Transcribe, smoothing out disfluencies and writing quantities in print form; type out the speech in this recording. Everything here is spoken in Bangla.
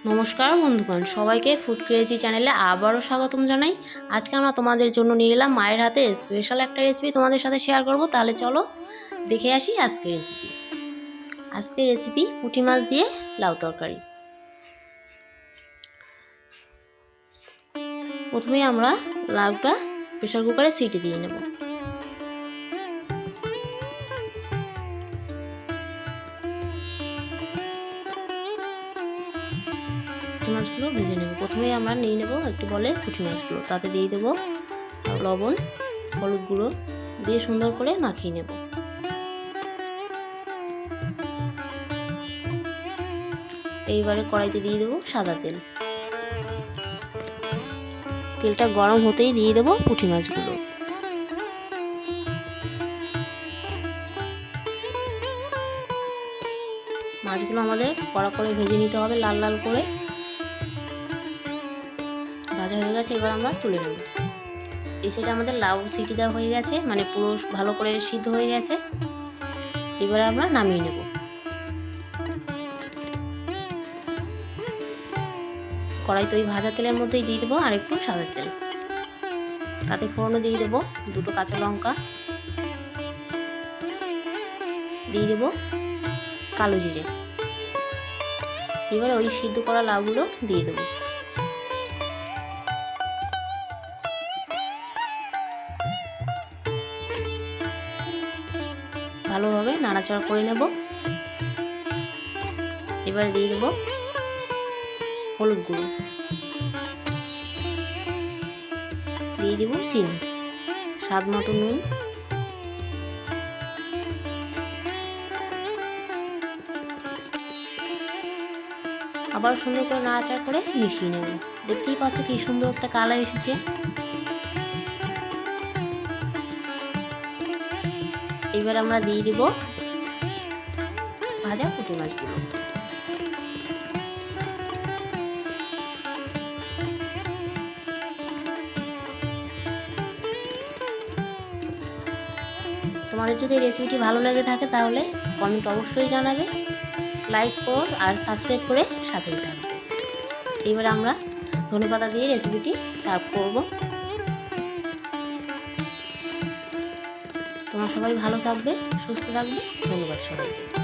নমস্কার বন্ধুগণ, সবাইকে ফুড ক্রেজি চ্যানেলে আবারও স্বাগতম জানাই। আজকে আমরা তোমাদের জন্য নিয়ে এলাম মায়ের হাতের স্পেশাল একটা রেসিপি তোমাদের সাথে শেয়ার করব। তাহলে চলো দেখে আসি আজকের রেসিপি। আজকের রেসিপি পুঁটি মাছ দিয়ে লাউ তরকারি। প্রথমে আমরা লাউটা প্রেসার কুকারে সিটি দিয়ে নেব। পুঁটি মাছগুলো ভেজে নেব। প্রথমেই আমরা নিয়ে নেব একটু বলে পুঁটি মাছগুলো, তাতে দিয়ে দেবো লবণ, হলুদ গুঁড়ো দিয়ে সুন্দর করে মাখিয়ে নেব। এইবারে কড়াইতে দিয়ে দেবো সাদা তেল। তেলটা গরম হতেই দিয়ে দেবো পুঁটি মাছগুলো। মাছগুলো আমাদের কড়া করে ভেজে নিতে হবে, লাল লাল করে। ভাজা হয়ে গেছে, এবার আমরা তুলে নেব। এই সাইডে আমাদের লাউ সিটি দেওয়া হয়ে গেছে, মানে পুরো ভালো করে সিদ্ধ হয়ে গেছে। এবার আমরা নামিয়ে নেব। কড়াইতে ওই ভাজা তেলের মধ্যেই দিয়ে দেবো আর একটু সাদা তেল। তাতে ফোড়নে দিয়ে দেবো দুটো কাঁচা লঙ্কা, দিয়ে দেবো কালো জিরে। এবার ওই সিদ্ধ করা লাউগুলো দিয়ে দেবো। ভালোভাবে নাড়াচাড়া করে নেব। এবারে দিয়ে দেবো হলুদ গুঁড়ো, দিয়ে দেবো চিনি, স্বাদ মতো নুন, আবার সুন্দর করে নাড়াচাড়া করে মিশিয়ে নেব। দেখতেই পাচ্ছ কি সুন্দর একটা কালার এসেছে। এবার আমরা দিয়ে দেব ভাজা পুঁটি মাছগুলো। তোমাদের যদি এই রেসিপিটি ভালো লেগে থাকে তাহলে কমেন্ট অবশ্যই জানাবে, লাইক করো আর সাবস্ক্রাইব করে সাথেই থাকবে। এবার আমরা ধনেপাতা দিয়ে রেসিপিটি সার্ভ করব। তোমরা সবাই ভালো থাকবে, সুস্থ থাকবে। ধন্যবাদ সবাইকে।